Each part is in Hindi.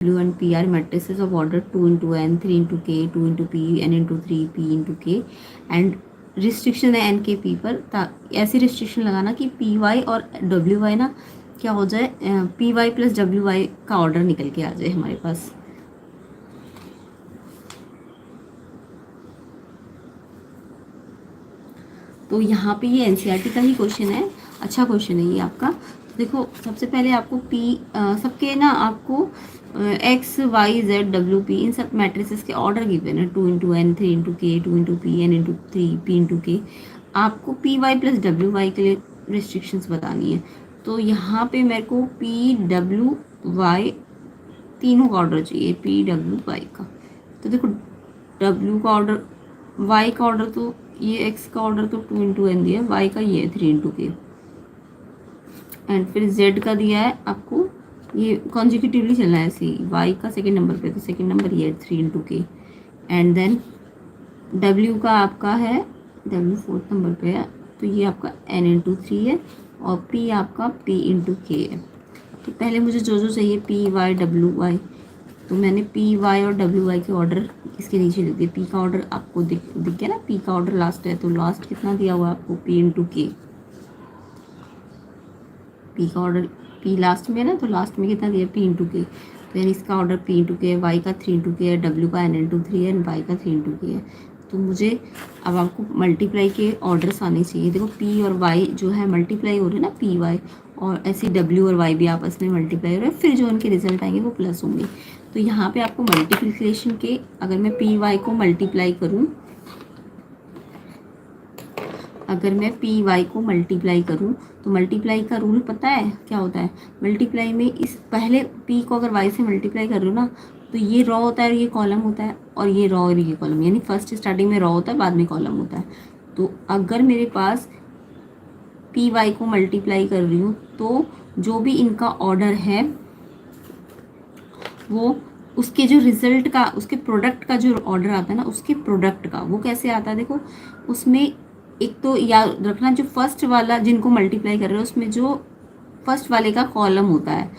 W and P are matrices of order 2 into n, 3 into k, 2 into p, n into 3, p into k and restriction है n के p पर। ऐसी रिस्ट्रिक्शन लगाना कि पी वाई और डब्ल्यू वाई ना क्या हो जाए, P Y plus W Y का ऑर्डर निकल के आ जाए हमारे पास। तो यहाँ पे ये एनसीईआरटी का ही क्वेश्चन है, अच्छा क्वेश्चन है ये आपका। देखो सबसे पहले आपको पी सबके ना आपको X Y Z W P इन सब मैट्रिसेस के ऑर्डर गिवन है, 2 into N, 3 into K, 2 into P, N into 3, P into K. आपको P Y plus W Y के लिए रिस्ट्रिक्शंस बतानी है। तो यहाँ पे मेरे को पी डब्ल्यू वाई तीनों का ऑर्डर चाहिए, पी डब्ल्यू वाई का। तो देखो डब्ल्यू का ऑर्डर, वाई का ऑर्डर तो ये, एक्स का ऑर्डर तो 2 इंटू एन दिया है, वाई का ये 3 इंटू के, एंड फिर जेड का दिया है आपको, ये कॉन्जिक्यूटिवली चलना है ऐसे ही, वाई का सेकेंड नंबर पे तो सेकेंड नंबर ये 3 इंटू के, एंड देन डब्ल्यू का आपका है, डब्ल्यू फोर्थ नंबर पे है तो ये आपका एन इंटू 3 है, और पी आपका पी इंटू के है। तो पहले मुझे जो जो चाहिए पी वाई डब्ल्यू वाई, तो मैंने पी वाई और डब्ल्यू वाई के ऑर्डर इसके नीचे लिख दिए। पी का ऑर्डर आपको दिख गया ना, पी का ऑर्डर लास्ट है, तो लास्ट कितना दिया हुआ है आपको, पी इंटू के। पी का ऑर्डर, पी लास्ट में है ना, तो लास्ट में कितना दिया, पी इंटू के। तो यानी इसका ऑर्डर पी इंटू के, वाई का 3 इंटू के है, डब्ल्यू का एन इंटू 3 है, वाई का 3 इंटू के है। तो मुझे अब आपको मल्टीप्लाई के ऑर्डर्स आने चाहिए। देखो पी और वाई जो है मल्टीप्लाई हो रहे हैं ना, पी वाई, और ऐसे डब्ल्यू और वाई भी आपस में मल्टीप्लाई हो रहे हैं, फिर जो उनके रिजल्ट आएंगे वो प्लस होंगे। तो यहाँ पे आपको मल्टीप्लिकेशन के, अगर मैं पी वाई को मल्टीप्लाई करूँ, अगर मैं पी वाई को मल्टीप्लाई करूँ तो मल्टीप्लाई का रूल पता है क्या होता है। मल्टीप्लाई में इस पहले पी को अगर वाई से मल्टीप्लाई कर रही हूँ ना, तो ये रॉ होता है और ये कॉलम होता है, और ये रॉ और ये कॉलम, यानी फर्स्ट स्टार्टिंग में रॉ होता है, बाद में कॉलम होता है। तो अगर मेरे पास पी वाई को मल्टीप्लाई कर रही हूँ तो जो भी इनका ऑर्डर है वो उसके जो रिजल्ट का, उसके प्रोडक्ट का जो ऑर्डर आता है ना, उसके प्रोडक्ट का वो कैसे आता है। देखो उसमें एक तो याद रखना, जो फर्स्ट वाला जिनको मल्टीप्लाई कर रहे हो उसमें जो फर्स्ट वाले का कॉलम होता है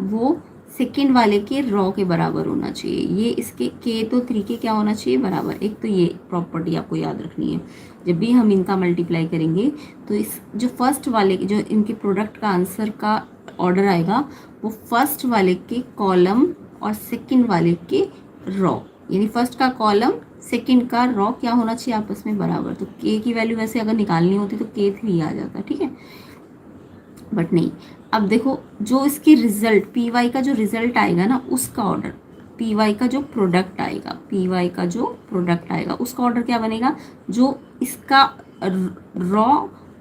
वो सेकेंड वाले के रॉ के बराबर होना चाहिए। ये इसके के तो 3 के क्या होना चाहिए, बराबर। एक तो ये प्रॉपर्टी आपको याद रखनी है, जब भी हम इनका मल्टीप्लाई करेंगे तो इस जो फर्स्ट वाले जो इनके प्रोडक्ट का आंसर का ऑर्डर आएगा वो फर्स्ट वाले के कॉलम और सेकंड वाले के रॉ, यानी फर्स्ट का कॉलम सेकंड का रॉ क्या होना चाहिए, आपस में बराबर। तो के की वैल्यू वैसे अगर निकालनी होती तो के 3 आ जाता, ठीक है, बट नहीं। अब देखो जो इसकी रिजल्ट पी वाई का जो रिजल्ट आएगा ना, उसका ऑर्डर, पी वाई का जो प्रोडक्ट आएगा, पी वाई का जो प्रोडक्ट आएगा उसका ऑर्डर क्या बनेगा, जो इसका रॉ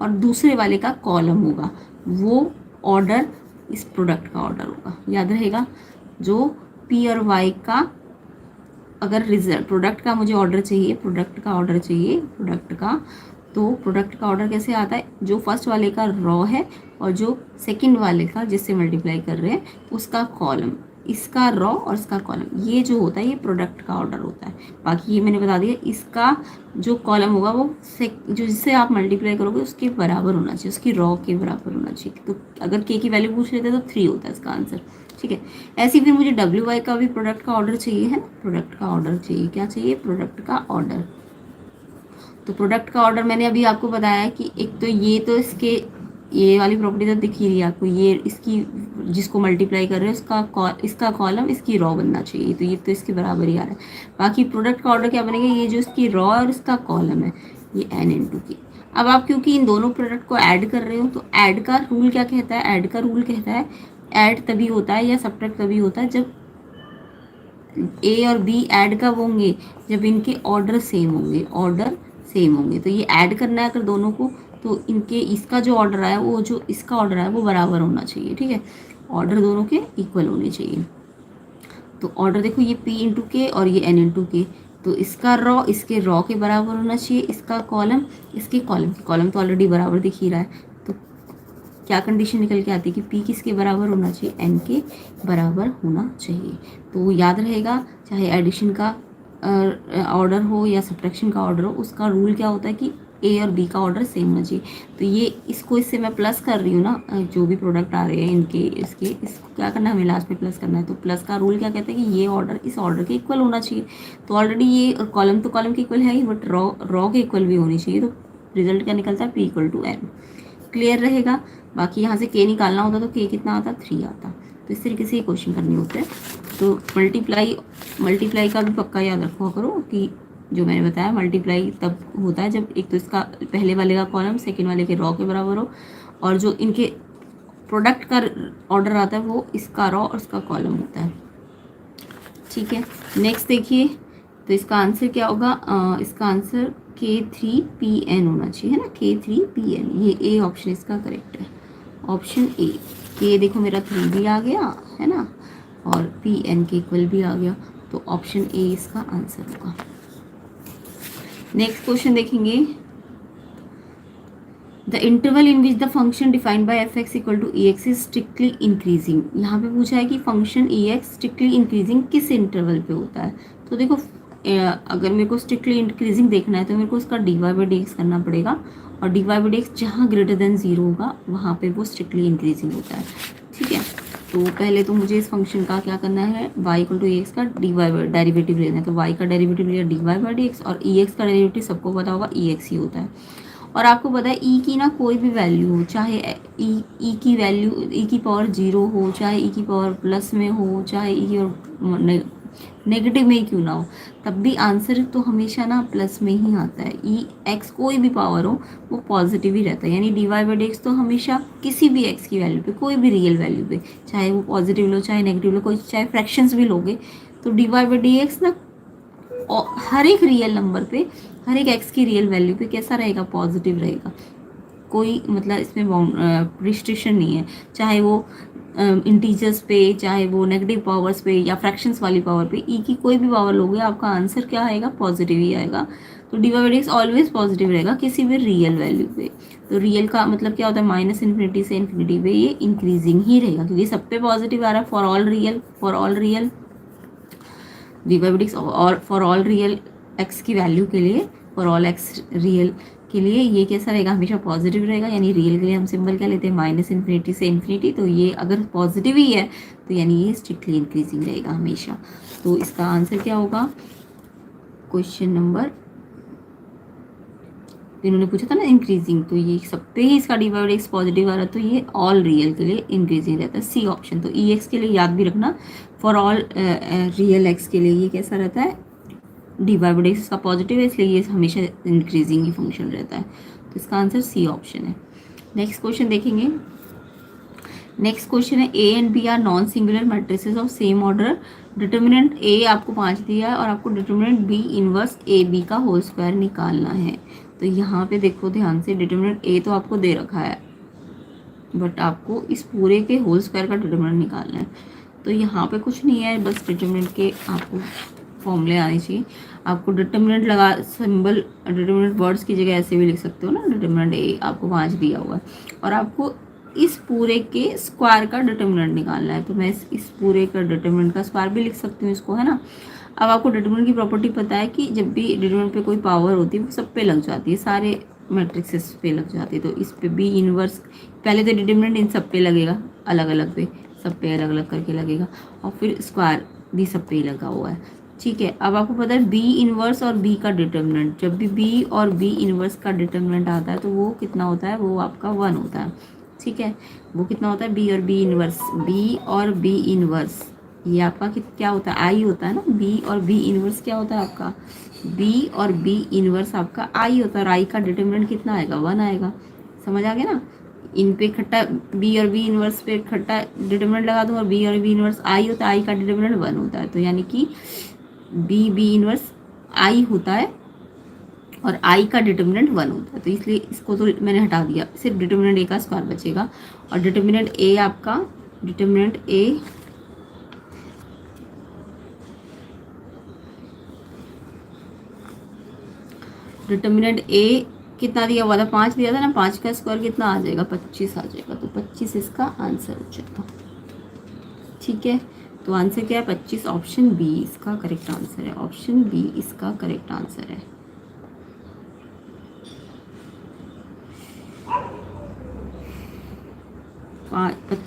और दूसरे वाले का कॉलम होगा वो ऑर्डर इस प्रोडक्ट का ऑर्डर होगा, याद रहेगा। जो पी और वाई का अगर रिजल्ट, प्रोडक्ट का मुझे ऑर्डर चाहिए, प्रोडक्ट का ऑर्डर चाहिए, प्रोडक्ट का, तो प्रोडक्ट का ऑर्डर कैसे आता है, जो फर्स्ट वाले का रॉ है और जो सेकंड वाले का जिससे मल्टीप्लाई कर रहे हैं उसका कॉलम, इसका रॉ और इसका कॉलम, ये जो होता है ये प्रोडक्ट का ऑर्डर होता है। बाकी ये मैंने बता दिया, इसका जो कॉलम होगा वो जो जिससे आप मल्टीप्लाई करोगे उसके बराबर होना चाहिए, उसकी रॉ के बराबर होना चाहिए। तो अगर के की वैल्यू पूछ लेते तो 3 होता है इसका आंसर, ठीक है। ऐसे ही फिर मुझे डब्ल्यू वाई का भी प्रोडक्ट का ऑर्डर चाहिए है, प्रोडक्ट का ऑर्डर चाहिए, क्या चाहिए, प्रोडक्ट का ऑर्डर। तो प्रोडक्ट का ऑर्डर मैंने अभी आपको बताया कि एक तो ये, तो इसके ये वाली प्रॉपर्टी तो दिख ही रही है आपको, ये इसकी जिसको मल्टीप्लाई कर रहे हैं उसका इसका कॉलम इसकी रॉ बनना चाहिए, तो ये तो इसके बराबर ही आ रहा है। बाकी प्रोडक्ट का ऑर्डर क्या बनेगा, ये जो इसकी रॉ और इसका कॉलम है ये एन इंटू की। अब आप क्योंकि इन दोनों प्रोडक्ट को ऐड कर रहे हो तो ऐड का रूल क्या कहता है, ऐड का रूल कहता है ऐड तभी होता है या सब्ट्रैक्ट तभी होता है जब ए और बी ऐड कब होंगे, जब इनके ऑर्डर सेम होंगे, ऑर्डर सेम होंगे। तो ये ऐड करना है अगर दोनों को, तो इनके इसका जो ऑर्डर आया वो जो इसका ऑर्डर आया वो बराबर होना चाहिए, ठीक है, ऑर्डर दोनों के इक्वल होने चाहिए। तो ऑर्डर देखो ये पी इंटू के और ये एन इंटू के, तो इसका रॉ इसके रॉ के बराबर होना चाहिए, इसका कॉलम इसके कॉलम के, कॉलम तो ऑलरेडी बराबर दिख ही रहा है। तो क्या कंडीशन निकल के आती है कि पी किसके बराबर होना चाहिए, एन के बराबर होना चाहिए। तो याद रहेगा, चाहे एडिशन का ऑर्डर हो या सब्ट्रैक्शन का ऑर्डर हो, उसका रूल क्या होता है कि ए और बी का ऑर्डर सेम होना चाहिए। तो ये इसको इससे मैं प्लस कर रही हूँ ना, जो भी प्रोडक्ट आ रहे हैं इनके इसके, इसको क्या करना है, हमें लास्ट में प्लस करना है। तो प्लस का रूल क्या कहता है कि ये ऑर्डर इस ऑर्डर के इक्वल होना चाहिए। तो ऑलरेडी ये कॉलम तो कॉलम के इक्वल है ही, बट रॉ के इक्वल भी होनी चाहिए। तो रिजल्ट क्या निकलता है, P=N। क्लियर रहेगा। बाकी यहाँ से K निकालना होता तो K कितना आता, 3 आता। तो इस तरीके से ये क्वेश्चन करने होते हैं। तो मल्टीप्लाई का भी पक्का याद रखा करो कि जो मैंने बताया मल्टीप्लाई तब होता है जब एक तो इसका पहले वाले का कॉलम सेकंड वाले के रॉ के बराबर हो, और जो इनके प्रोडक्ट का ऑर्डर आता है वो इसका रॉ और इसका कॉलम होता है। ठीक है, नेक्स्ट देखिए। तो इसका आंसर क्या होगा, इसका आंसर K3PN होना चाहिए, है ना, K3PN। ये ए ऑप्शन इसका करेक्ट है, ऑप्शन ए। के देखो मेरा 3 भी आ गया है ना, और PN के इक्वल भी आ गया। तो ऑप्शन ए इसका आंसर होगा। नेक्स्ट क्वेश्चन देखेंगे। The interval in which the function defined by f(x) = ex is strictly increasing. यहाँ पे पूछा है कि फंक्शन ex स्ट्रिक्टली इंक्रीजिंग किस इंटरवल पे होता है। तो देखो अगर मेरे को स्ट्रिक्टली इंक्रीजिंग देखना है तो मेरे को उसका dy/dx करना पड़ेगा, और dy/dx जहाँ ग्रेटर देन 0 होगा वहाँ पे वो स्ट्रिक्टली इंक्रीजिंग होता है। ठीक है, तो पहले तो मुझे इस फंक्शन का क्या करना है, y = ex का डेरिवेटिव लेना है। तो y का डेरिवेटिव लिया dy/dx, और ex का डेरिवेटिव सबको पता होगा ex ही होता है। और आपको पता है e की ना कोई भी वैल्यू हो, चाहे e की वैल्यू e की पावर 0 हो, चाहे e की पावर प्लस में हो, चाहे e की पावर नेगेटिव में ही क्यों ना हो, तब भी आंसर तो हमेशा ना प्लस में ही आता है। ई एक्स कोई भी पावर हो वो पॉजिटिव ही रहता है, यानी dy/dx तो हमेशा किसी भी x की वैल्यू पे, कोई भी रियल वैल्यू पे, चाहे वो पॉजिटिव लो चाहे नेगेटिव लो, कोई चाहे फ्रैक्शंस भी लोगे, तो dy/dx ना हर एक रियल नंबर पे, हर एक x की रियल वैल्यू पे कैसा रहेगा, पॉजिटिव रहेगा। कोई मतलब इसमें रिस्ट्रिक्शन नहीं है, चाहे वो इंटीजर्स पे, चाहे वो नेगेटिव पावर्स पे या फ्रैक्शंस वाली पावर पे, ई की कोई भी पावर लोगे आपका आंसर क्या आएगा, पॉजिटिव ही आएगा। तो dy/dx ऑलवेज पॉजिटिव रहेगा किसी भी रियल वैल्यू पे। तो रियल का मतलब क्या होता है, -∞ से इन्फिनिटी पे ये इंक्रीजिंग ही रहेगा, क्योंकि सब पे पॉजिटिव आ रहा है। फॉर ऑल रियल dy/dx, और फॉर ऑल रियल एक्स की वैल्यू के लिए, फॉर ऑल एक्स रियल के लिए ये कैसा रहेगा, हमेशा पॉजिटिव रहेगा। यानी रियल के लिए हम सिंबल क्या लेते हैं, -∞ से इन्फिनिटी। तो ये अगर पॉजिटिव ही है तो यानी ये स्ट्रिक्टली इंक्रीजिंग रहेगा हमेशा। तो इसका आंसर क्या होगा, क्वेश्चन नंबर, इन्होंने पूछा था ना इंक्रीजिंग, तो ये सब पे ही इसका dy/dx पॉजिटिव आ रहा है, तो ये ऑल रियल के लिए इंक्रीजिंग रहता है, सी ऑप्शन। तो ex के लिए याद भी रखना, फॉर ऑल रियल एक्स के लिए ये कैसा रहता है, dy/dx इसका पॉजिटिव है, इसलिए ये हमेशा इंक्रीजिंग ही फंक्शन रहता है। तो इसका आंसर सी ऑप्शन है। नेक्स्ट क्वेश्चन देखेंगे। नेक्स्ट क्वेश्चन है, A and B are non singular matrices of same order. Determinant A आपको 5 दिया है और आपको determinant B inverse A B का होल स्क्वायर निकालना है। तो यहाँ पे देखो ध्यान से, डिटर्मिनेंट ए तो आपको दे रखा है, बट आपको इस पूरे के होल स्क्वायर का डिटर्मिनेंट निकालना है। तो यहाँ पे कुछ नहीं है, बस डिटर्मिनेंट के आपको फॉर्मूले आने चाहिए। आपको डिटर्मिनेंट लगा सिंबल, डिटर्मिनेंट वर्ड्स की जगह ऐसे भी लिख सकते हो ना, डिटर्मिनेंट ए आपको 5 दिया हुआ है, और आपको इस पूरे के स्क्वायर का डिटर्मिनेंट निकालना है। तो मैं इस पूरे का डिटर्मिनेंट का स्क्वायर भी लिख सकती हूँ इसको, है ना। अब आपको डिटर्मिनेंट की प्रॉपर्टी पता है कि जब भी डिटर्मिनेंट पे कोई पावर होती है वो सब पे लग जाती है, सारे मैट्रिक्सेस पे लग जाती है। तो इस पे बी इनवर्स, पहले तो डिटर्मिनेंट इन सब पे लगेगा, अलग अलग पे, सब पे अलग अलग करके लगेगा, और फिर स्क्वायर भी सब पे ही लगा हुआ है। ठीक है, अब आपको पता है बी इनवर्स और बी का डिटर्मिनेंट, जब भी बी और बी इनवर्स का डिटर्मिनेंट आता है तो वो कितना होता है, वो आपका 1 होता है। ठीक है, वो कितना होता है, बी और बी इनवर्स, बी और बी इनवर्स ये आपका क्या होता है, आई होता है ना। बी और बी इनवर्स क्या होता है आपका, बी और बी इनवर्स आपका आई होता है, और आई का डिटर्मिनेंट कितना आएगा, 1 आएगा। समझ आ गया ना। इन पे इकट्ठा बी और बी इनवर्स पे इकट्ठा डिटर्मिनेंट लगा दूँ, और बी और बी इनवर्स आई होता है, आई का डिटर्मिनेंट 1 होता है। तो यानी कि बी इनवर्स आई होता है और आई का डिटर्मिनेंट 1 होता है। तो इसलिए इसको तो मैंने हटा दिया, सिर्फ डिटर्मिनेंट ए का स्क्वायर बचेगा। और डिटर्मिनेंट ए आपका, डिटर्मिनेंट ए कितना दिया हुआ था, 5 दिया था ना, 5 का स्क्वायर कितना आ जाएगा, 25 आ जाएगा। तो 25 इसका आंसर हो जाएगा। ठीक है, तो आंसर क्या है, 25, ऑप्शन बी इसका करेक्ट आंसर है, ऑप्शन बी इसका करेक्ट आंसर है।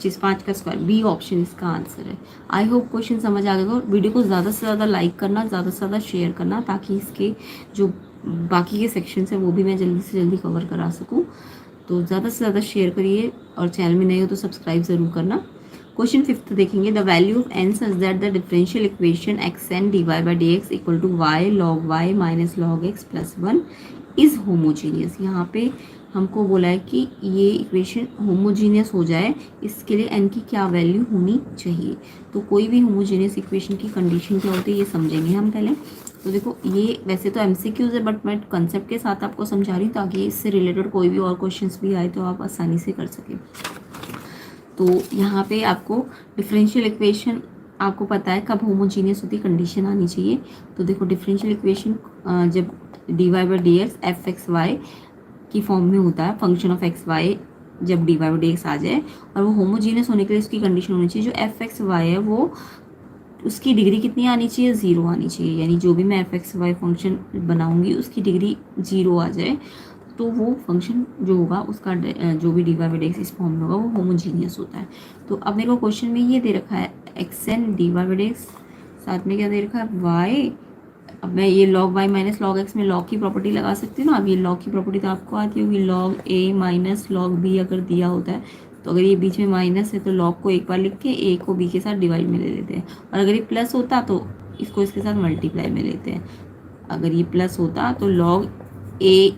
25, 5 का स्क्वायर, बी ऑप्शन इसका आंसर है। आई होप क्वेश्चन समझ आ गया। वीडियो को ज़्यादा से ज़्यादा लाइक करना, ज़्यादा से ज़्यादा शेयर करना, ताकि इसके जो बाकी के सेक्शंस हैं वो भी मैं जल्दी से जल्दी कवर करा सकूँ। तो ज़्यादा से ज़्यादा शेयर करिए, और चैनल में नए हो तो सब्सक्राइब ज़रूर करना। क्वेश्चन 5 देखेंगे। The value of n such that the differential equation xn dy by dx equal to y log y minus log x प्लस 1 इज़ होमोजीनियस। यहाँ पे हमको बोला है कि ये इक्वेशन होमोजीनियस हो जाए, इसके लिए n की क्या वैल्यू होनी चाहिए। तो कोई भी होमोजीनियस इक्वेशन की कंडीशन क्या होती है ये समझेंगे हम पहले। तो देखो, ये वैसे तो MCQs है, बट मैं कंसेप्ट के साथ आपको समझा रही हूँ ताकि इससे रिलेटेड कोई भी और क्वेश्चंस भी आए तो आप आसानी से कर सकें। तो यहाँ पे आपको डिफरेंशियल इक्वेशन आपको पता है कब होमोजीनियस होती कंडीशन आनी चाहिए। तो देखो, डिफरेंशियल इक्वेशन जब dy by D X F X Y की फॉर्म में होता है, फंक्शन ऑफ एक्स वाई जब dy बाई डी एक्स आ जाए, और वो होमोजीनियस होने के लिए उसकी कंडीशन होनी चाहिए जो एफ एक्स वाई है वो उसकी डिग्री कितनी आनी चाहिए, 0 आनी चाहिए। यानी जो भी मैं एफ एक्स वाई फंक्शन बनाऊंगी उसकी डिग्री 0 आ जाए, तो वो फंक्शन जो होगा उसका जो भी D Y by D X इस फॉर्म में होगा वो होमोजीनियस होता है। तो अब मेरे को क्वेश्चन में ये दे रखा है X N D Y by D X, साथ में क्या दे रखा है वाई। अब मैं ये log Y minus log X में लॉग की प्रॉपर्टी लगा सकती हूँ ना। अब ये लॉग की प्रॉपर्टी तो आपको आती होगी, लॉग ए माइनस लॉग बी अगर दिया होता है, तो अगर ये बीच में माइनस है तो लॉग को एक बार लिख के ए को बी के साथ डिवाइड में ले लेते हैं, और अगर ये प्लस होता तो इसको इसके साथ मल्टीप्लाई में लेते हैं। अगर ये प्लस होता तो लॉग ए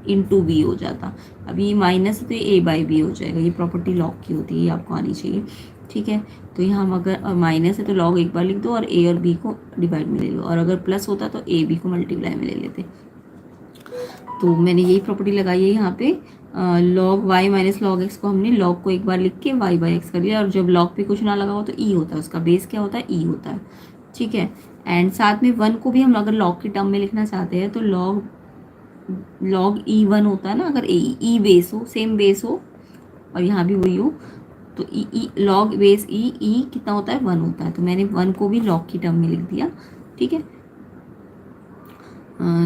इंटू बी हो जाता। अब ये माइनस है तो ये ए बाई बी हो जाएगा। ये प्रॉपर्टी लॉग की होती है, ये आपको आनी चाहिए, ठीक है। तो यहाँ हम अगर माइनस है तो लॉग एक बार लिख दो और ए और बी को डिवाइड में ले लो, और अगर प्लस होता तो ए बी को मल्टीप्लाई में ले लेते। तो मैंने यही प्रॉपर्टी लगाई है यहाँ पे। Log Y minus log X को हमने लॉग को एक बार लिख के वाई बाई एक्स कर लिया, और जब लॉग पे कुछ ना लगा हो तो ई होता है, उसका बेस क्या होता है, ई होता है, ठीक है। एंड साथ में 1 को भी हम अगर लॉग की टर्म में लिखना चाहते हैं तो लॉग ई 1 होता है ना। अगर ई बेस हो, सेम बेस हो, और यहाँ भी वही हो, तो ई लॉग बेस ई कितना होता है, 1 होता है। तो मैंने 1 को भी लॉग की टर्म में लिख दिया, ठीक है।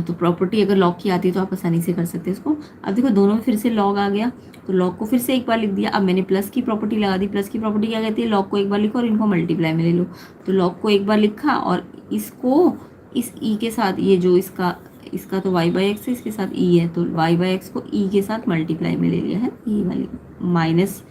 तो प्रॉपर्टी अगर लॉग की आती है तो आप आसानी से कर सकते हैं इसको। अब देखो, दोनों में फिर से लॉग आ गया तो लॉग को फिर से एक बार लिख दिया। अब मैंने प्लस की प्रॉपर्टी लगा दी। प्लस की प्रॉपर्टी क्या कहती है, लॉग को एक बार लिखो और इनको मल्टीप्लाई में ले लो। तो लॉग को एक बार लिखा और इसको इस ई के साथ, ये जो इसका तो y बाई एक्स है, इसके साथ e है, तो y बाई एक्स को e के साथ मल्टीप्लाई में ले लिया है। ये वाली माइनस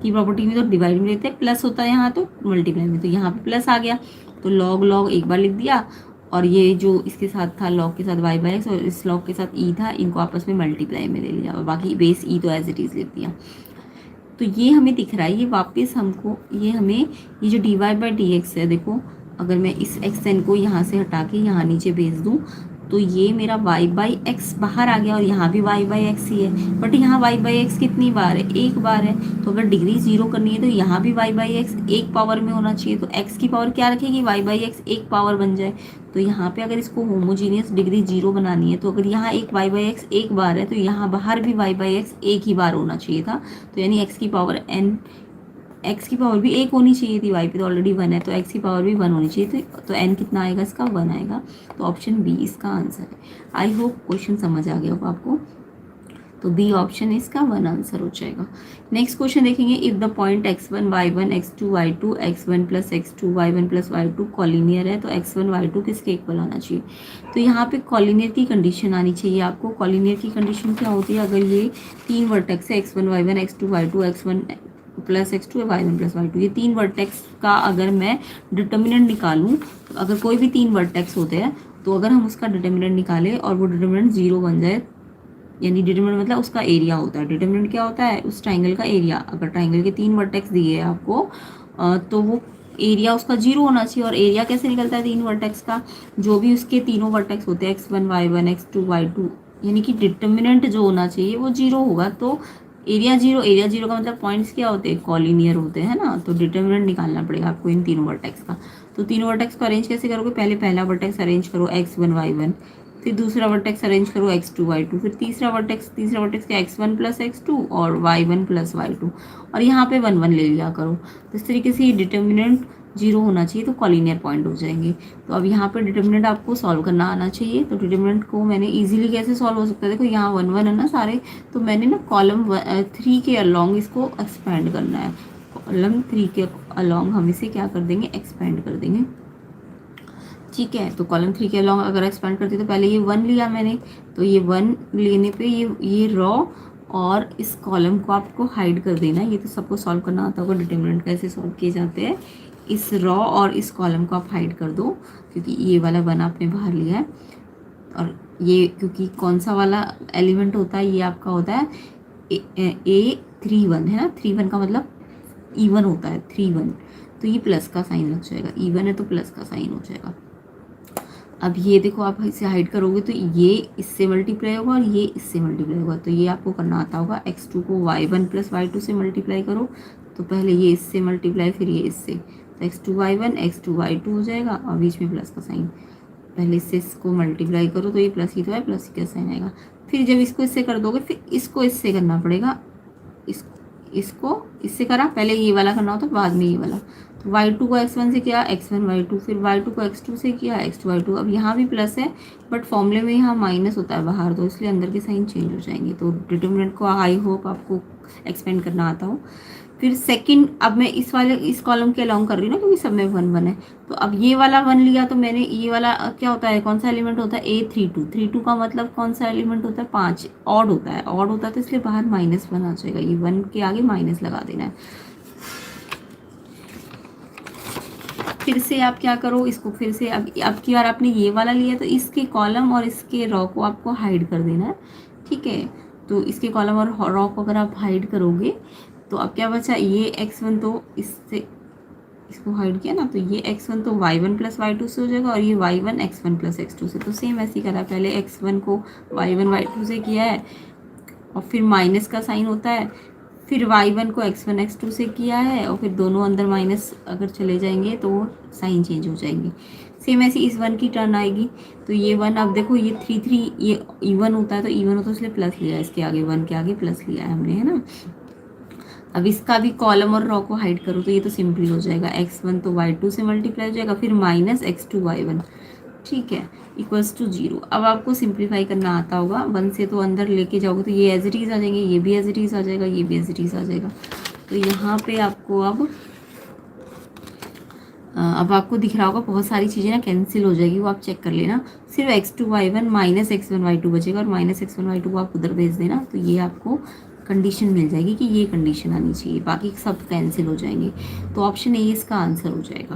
की प्रॉपर्टी में तो डिवाइड में लेते हैं, प्लस होता है यहाँ तो मल्टीप्लाई में, तो यहाँ पे प्लस आ गया। तो लॉग एक बार लिख दिया, और ये जो इसके साथ था लॉग के साथ y बाई एक्स और इस लॉग के साथ e था, इनको आपस में मल्टीप्लाई में ले लिया, और बाकी बेस e तो एज इट इज़ लिख दिया। तो ये हमें दिख रहा है, ये वापस हमको ये जो D Y by D X है, देखो अगर मैं इस एक्स एन को यहाँ से हटा के यहाँ नीचे भेज दूँ तो ये मेरा y बाई एक्स बाहर आ गया, और यहाँ भी y बाई एक्स ही है। बट यहाँ y बाई एक्स कितनी बार है, एक बार है। तो अगर डिग्री 0 करनी है तो यहाँ भी y बाई एक्स एक पावर में होना चाहिए। तो x की पावर क्या रखेगी, y बाई एक्स एक पावर बन जाए। तो यहाँ पे अगर इसको होमोजीनियस डिग्री 0 बनानी है तो अगर यहाँ एक y बाई एक्स एक बार है तो यहाँ बाहर भी y बाई एक्स एक ही बार होना चाहिए था। तो यानी x की पावर भी 1 होनी चाहिए थी, y पे तो ऑलरेडी 1 है, तो x की पावर भी 1 होनी चाहिए थी। तो n कितना आएगा इसका, 1 आएगा। तो ऑप्शन बी इसका आंसर है। आई होप क्वेश्चन समझ आ गया होगा आपको। तो बी ऑप्शन इसका 1 आंसर हो जाएगा। नेक्स्ट क्वेश्चन देखेंगे। If the point x1 y1 x2 y2 x1 plus x2 y1 plus y2 collinear है तो x1 y2 किसके इक्वल आना चाहिए। तो यहाँ पे कॉलिनियर की कंडीशन आनी चाहिए आपको। कॉलिनियर की कंडीशन क्या होती है, अगर ये 3 वर्टेक्स है x1 y1 x2 y2 x1 plus x2 y1 plus y2, ये 3 वर्टेक्स का अगर मैं डिटर्मिनेंट निकालूं, तो अगर कोई भी 3 वर्टेक्स होते हैं तो अगर हम उसका डिटर्मिनेंट निकालें और वो डिटर्मिनेंट 0 बन जाए, यानी डिटर्मिनेंट मतलब उसका एरिया होता है। डिटर्मिनेंट क्या होता है, उस ट्राइंगल का एरिया। अगर ट्राइंगल के 3 वर्टेक्स दिए हैं आपको तो वो एरिया उसका 0 होना चाहिए। और एरिया कैसे निकलता है 3 वर्टेक्स का, जो भी उसके तीनों वर्टेक्स होते हैं x1 y1 x2 y2, यानी कि डिटर्मिनेंट जो होना चाहिए वो 0 होगा। तो एरिया 0 का मतलब पॉइंट्स क्या होते हैं, कॉलिनियर होते हैं ना। तो डिटर्मिनेंट निकालना पड़ेगा आपको इन तीनों वर्टेक्स का। तो तीनों वर्टेक्स को अरेंज कैसे करोगे, पहले पहला वर्टेक्स अरेंज करो x1 y1, फिर दूसरा वर्टेक्स अरेंज करो x2 y2, फिर तीसरा वर्टेक्स क्या x1 प्लस x2 और y1 प्लस y2, और यहाँ पे 1 1 ले लिया करो। तो इस तरीके से ये डिटर्मिनेंट जीरो होना चाहिए तो कॉलिनियर पॉइंट हो जाएंगे। तो अब यहाँ पे डिटर्मिनेंट आपको सॉल्व करना आना चाहिए। तो डिटर्मिनेंट को मैंने इजीली कैसे सॉल्व हो सकता है, देखो यहाँ 1 1 है ना सारे, तो मैंने ना कॉलम 3 के अलॉन्ग इसको एक्सपेंड करना है। कॉलम 3 के अलॉन्ग हम इसे क्या कर देंगे, एक्सपेंड कर देंगे। ठीक है, तो कॉलम 3 के अलॉन्ग अगर एक्सपेंड करती तो पहले ये 1 लिया मैंने, तो ये 1 लेने पे ये रॉ और इस कॉलम को आपको हाइड कर देना है। ये तो सबको सॉल्व करना आता होगा, डिटर्मिनेंट कैसे सॉल्व किए जाते हैं। इस रॉ और इस कॉलम को आप हाइड कर दो, क्योंकि ये वाला 1 आपने बाहर लिया है। और ये क्योंकि कौन सा वाला एलिमेंट होता है, ये आपका होता है A31 है ना, 3 1 का मतलब इवन होता है 3 1, तो ये प्लस का साइन लग जाएगा, इवन है तो प्लस का साइन हो जाएगा। अब ये देखो आप इसे हाइड करोगे तो ये इससे मल्टीप्लाई होगा और ये इससे मल्टीप्लाई होगा, तो ये आपको करना आता होगा। x2 को y1 प्लस y2 से मल्टीप्लाई करो, तो पहले ये इससे मल्टीप्लाई फिर ये इससे, तो x2 y1 x2 y2 हो जाएगा और बीच में प्लस का साइन। पहले इससे इसको मल्टीप्लाई करो तो ये प्लस ही तो है, प्लस ही का साइन आएगा। फिर जब इसको इससे कर दोगे फिर इसको इससे करना पड़ेगा, इसको इससे करा, पहले ये वाला करना होता बाद में ये वाला। तो y2 को x1 से किया, x1 y2, फिर y2 को x2 से किया, x2 y2। अब यहाँ भी प्लस है बट फॉर्मूले में यहाँ माइनस होता है बाहर, तो इसलिए अंदर के साइन चेंज हो जाएंगे। तो डिटर्मिनेंट को आई होप आपको एक्सपेंड करना आता हो। फिर सेकंड, अब मैं इस कॉलम के अलॉन्ग कर रही हूँ ना, क्योंकि सब में 1 1 है। तो अब ये वाला 1 लिया, तो मैंने ये वाला क्या होता है, कौन सा एलिमेंट होता है, A32। 32 का मतलब कौन सा एलिमेंट होता है, 5, ऑड होता है। ऑड होता है तो इसलिए बाहर -1 आ जाएगा, ये 1 के आगे माइनस लगा देना है। फिर से आप क्या करो, इसको फिर से अब की बार आपने ये वाला लिया तो इसके कॉलम और इसके रॉ को आपको हाइड कर देना है। ठीक है, तो इसके कॉलम और रॉ को अगर आप हाइड करोगे तो अब क्या बचा, ये x1 तो इससे इसको हाइड किया ना, तो ये x1 तो y1 प्लस y2 से हो जाएगा और ये y1 x1 प्लस x2 से। तो सेम ऐसे ही करा, पहले x1 को y1 y2 से किया है और फिर माइनस का साइन होता है, फिर y1 को x1 x2 से किया है और फिर दोनों अंदर माइनस अगर चले जाएंगे तो साइन चेंज हो जाएंगे। सेम ऐसे इस 1 की टर्न आएगी, तो ये 1, अब देखो ये 3 3 ये इवन होता है, तो इवन होता है इसलिए प्लस लिया है, इसके आगे 1 के आगे प्लस लिया है हमने, है ना। अब इसका भी कॉलम और रॉ को हाइड करो तो ये तो सिंपली हो जाएगा, x1 तो y2 से मल्टीप्लाई हो जाएगा, फिर माइनस x2 y1, ठीक है, इक्वल्स टू 0। अब आपको सिंप्लीफाई करना आता होगा, 1 से तो अंदर लेके जाओगे तो ये एज इट इज़ आ जाएंगे, ये भी एज इट इज़ आ जाएगा, ये भी एज इट इज़ आ जाएगा। तो यहाँ पे आपको अब आपको दिख रहा होगा बहुत सारी चीज़ें ना कैंसिल हो जाएगी, वो आप चेक कर लेना। सिर्फ x2 y1 minus x1 y2 बचेगा और माइनस x1 y2 को आप उधर भेज देना, तो ये आपको कंडीशन मिल जाएगी कि ये कंडीशन आनी चाहिए, बाकी सब कैंसिल हो जाएंगे। तो ऑप्शन ए इसका आंसर हो जाएगा।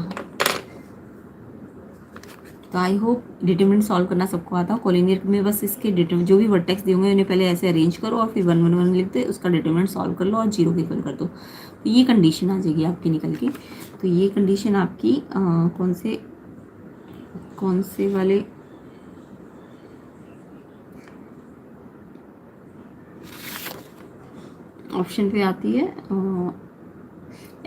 तो आई होप डिटरमिनेंट सॉल्व करना सबको आता हो। कोलिनियर में बस इसके जो भी वर्टेक्स दिए होंगे उन्हें पहले ऐसे अरेंज करो और फिर 1 1 1 लिख दो, उसका डिटरमिनेंट सॉल्व कर लो और 0 के इक्वल कर दो, तो ये कंडीशन आ जाएगी आपकी निकल के। तो ये कंडीशन आपकी कौन से वाले ऑप्शन पे आती है,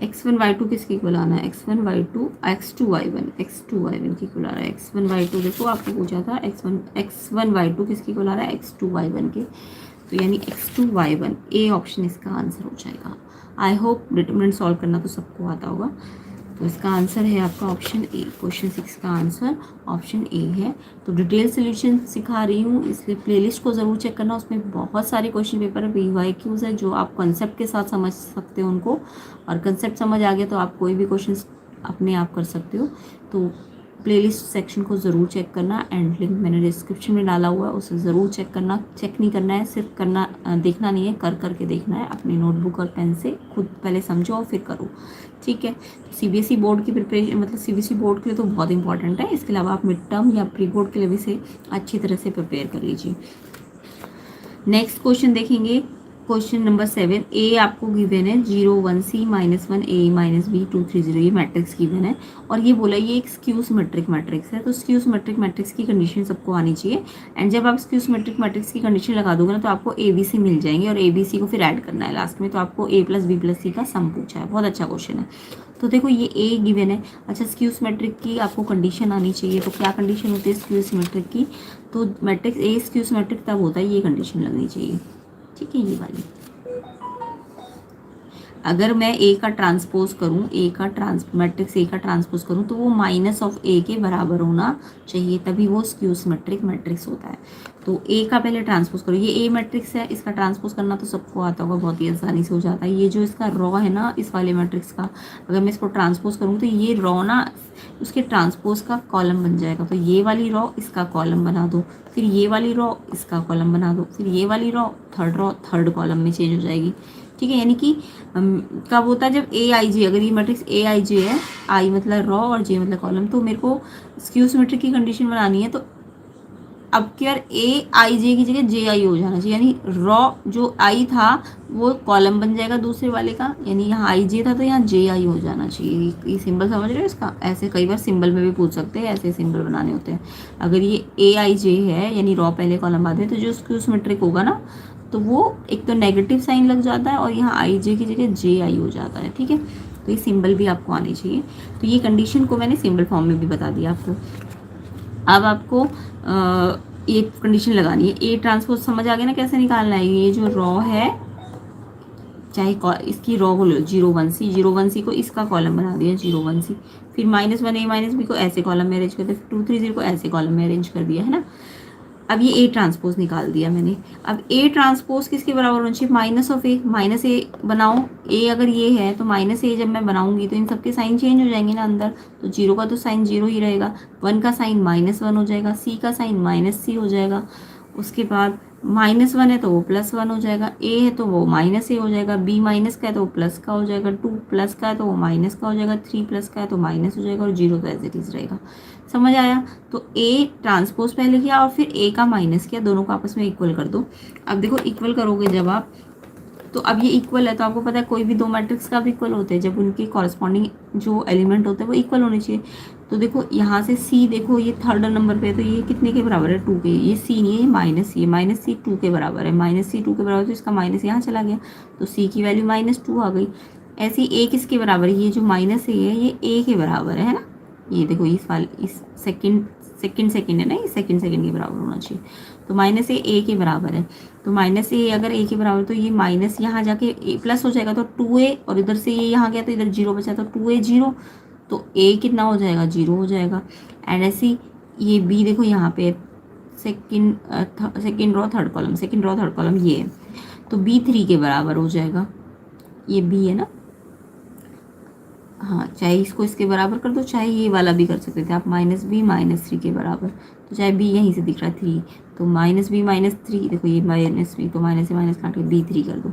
x1 y2 किसकी इक्वल आना है, x1 y2 x2 y1 की इक्वल आ रहा है। x1 y2 देखो आपको पूछा था, x1 y2 किसकी इक्वल आ रहा है, x2 y1 के, तो यानी x2 y1, ए ऑप्शन इसका आंसर हो जाएगा। आई होप डिटरमिनेंट सॉल्व करना तो सबको आता होगा। तो इसका आंसर है आपका ऑप्शन ए, क्वेश्चन 6 का आंसर ऑप्शन ए है। तो डिटेल सोल्यूशन सिखा रही हूँ, इसलिए प्लेलिस्ट को ज़रूर चेक करना, उसमें बहुत सारे क्वेश्चन पेपर PYQs है जो आप कंसेप्ट के साथ समझ सकते हो उनको, और कंसेप्ट समझ आ गया तो आप कोई भी क्वेश्चन अपने आप कर सकते हो। तो प्लेलिस्ट सेक्शन को ज़रूर चेक करना, एंड लिंक मैंने डिस्क्रिप्शन में डाला हुआ है, उसे ज़रूर चेक करना। चेक नहीं करना है, सिर्फ करना देखना नहीं है, कर करके देखना है, अपनी नोटबुक और पेन से खुद पहले समझो और फिर करो, ठीक है। तो CBSE बोर्ड की प्रिपरेशन, मतलब CBSE बोर्ड के लिए तो बहुत इंपॉर्टेंट है, इसके अलावा आप मिड टर्म या प्री बोर्ड के लिए भी से अच्छी तरह से प्रिपेयर कर लीजिए। नेक्स्ट क्वेश्चन देखेंगे, क्वेश्चन नंबर 7। ए आपको गिवन है 0 1 C -1 A -B 2 3 0, ये मैट्रिक्स गिवन है और ये बोला ये एक स्क्यू सिमेट्रिक मैट्रिक्स है। तो स्क्यू सिमेट्रिक मैट्रिक्स की कंडीशन सबको आनी चाहिए, एंड जब आप स्क्यू सिमेट्रिक मैट्रिक्स की कंडीशन लगा दोगे ना तो आपको ABC मिल जाएंगे और ABC को फिर ऐड करना है लास्ट में, तो आपको A + B + C का सम पूछा है, बहुत अच्छा क्वेश्चन है। तो देखो ये A गिवन है, अच्छा स्क्यू सिमेट्रिक की आपको कंडीशन आनी चाहिए, तो क्या कंडीशन होती है स्क्यू सिमेट्रिक की, तो मैट्रिक्स A स्क्यू सिमेट्रिक तब होता है, ये कंडीशन लगनी चाहिए, ठीक है, ये वाली। अगर मैं ए का ट्रांसपोज करूँ, मैट्रिक्स ए का ट्रांसपोज करूँ तो वो माइनस ऑफ ए के बराबर होना चाहिए, तभी वो स्क्यू सिमेट्रिक मैट्रिक्स होता है। तो ए का पहले ट्रांसपोज करो, ये ए मैट्रिक्स है, इसका ट्रांसपोज करना तो सबको आता होगा, बहुत ही आसानी से हो जाता है। ये जो इसका रॉ है ना इस वाले मैट्रिक्स का, अगर मैं इसको ट्रांसपोज करूँ तो ये रॉ ना उसके ट्रांसपोज का कॉलम बन जाएगा। तो ये वाली रॉ इसका कॉलम बना दो, फिर ये वाली रॉ इसका कॉलम बना दो, फिर ये वाली रॉ थर्ड कॉलम में चेंज हो जाएगी। ठीक है, यानी कि कब होता है, जब ए आई जे, अगर ये मैट्रिक्स ए आई जे है, आई मतलब रॉ और जे मतलब कॉलम, तो मेरे को स्क्यू सिमेट्रिक की कंडीशन बनानी है। तो अब क्या, ए आई जे की जगह जे आई हो जाना चाहिए, यानी रॉ जो आई था वो कॉलम बन जाएगा दूसरे वाले का, यानी यहाँ आई जे था तो यहाँ जे आई हो जाना चाहिए। ये सिंबल समझ रहे हो इसका? ऐसे कई बार सिंबल में भी पूछ सकते हैं, ऐसे सिंबल बनाने होते हैं। अगर ये ए आई जे है यानी रॉ पहले कॉलम बाद में, तो जो स्क्यू सिमेट्रिक होगा ना तो वो एक तो नेगेटिव साइन लग जाता है और यहाँ आई जे की जगह जे आई हो जाता है। ठीक है, तो ये सिंबल भी आपको आनी चाहिए। तो ये कंडीशन को मैंने सिंबल फॉर्म में भी बता दिया आपको। अब आपको ये कंडीशन लगानी है। ए ट्रांसपोज समझ आ गया ना कैसे निकालना है? ये जो रॉ है, चाहे इसकी रॉ को लो 0 1 C, 0 1 C को इसका कॉलम बना दिया 0 1 C, फिर -1 A -B को ऐसे कॉलम में अरेंज कर दिया, फिर 2 3 0 को ऐसे कॉलम में अरेंज कर दिया है ना। अब ये ए ट्रांसपोज निकाल दिया मैंने। अब ए ट्रांसपोज किसके बराबर होना चाहिए? Minus of A. माइनस ए बनाओ, ए अगर ये है तो माइनस ए जब मैं बनाऊंगी तो इन सबके साइन चेंज हो जाएंगे ना अंदर। तो 0 का तो साइन 0 ही रहेगा, 1 का साइन -1 हो जाएगा, सी का साइन -C हो जाएगा। उसके बाद -1 है तो वो +1 हो जाएगा, ए है तो वो -A हो जाएगा, बी माइनस का है तो वो प्लस का हो जाएगा, 2 प्लस का है तो वो माइनस का हो जाएगा, 3 प्लस का है तो माइनस हो जाएगा और 0 तो एज इट इज रहेगा। समझ आया? तो ए ट्रांसपोज पहले किया और फिर ए का माइनस किया, दोनों को आपस में इक्वल कर दो। अब देखो इक्वल करोगे जब आप, तो अब ये इक्वल है तो आपको पता है कोई भी दो मैट्रिक्स का भी इक्वल होते हैं जब उनके कॉरस्पॉन्डिंग जो एलिमेंट होते हैं वो इक्वल होने चाहिए। तो देखो यहाँ से सी, देखो ये थर्ड नंबर पे है तो ये कितने के बराबर है? 2 के। ये सी नहीं है, ये -C है, -C 2 के बराबर है, -C 2 के बराबर, तो इसका माइनस यहाँ चला गया तो सी की वैल्यू -2 आ गई। ऐसे ही ए किसके बराबर है? ये जो -A है ये ए के बराबर है ना। ये देखो इस वाले इस सेकंड है ना, ये सेकंड के बराबर होना चाहिए। तो -A ए के बराबर है, तो -A अगर ए के बराबर तो ये माइनस यहाँ जाके ए प्लस हो जाएगा तो 2A, और इधर से ये यहाँ गया तो इधर 0 बचा तो 2A 0, तो ए कितना हो जाएगा? 0 हो जाएगा। एंड ऐसी ये बी देखो यहाँ पे सेकंड रो थर्ड कॉलम ये है, तो बी 3 के बराबर हो जाएगा। ये बी है ना, हाँ, चाहे इसको इसके बराबर कर दो, चाहे ये वाला भी कर सकते थे आप, -B -3 के बराबर। तो चाहे b यहीं से दिख रहा है 3, तो -B -3, देखो ये -B, तो माइनस से माइनस काट के B3 कर दो।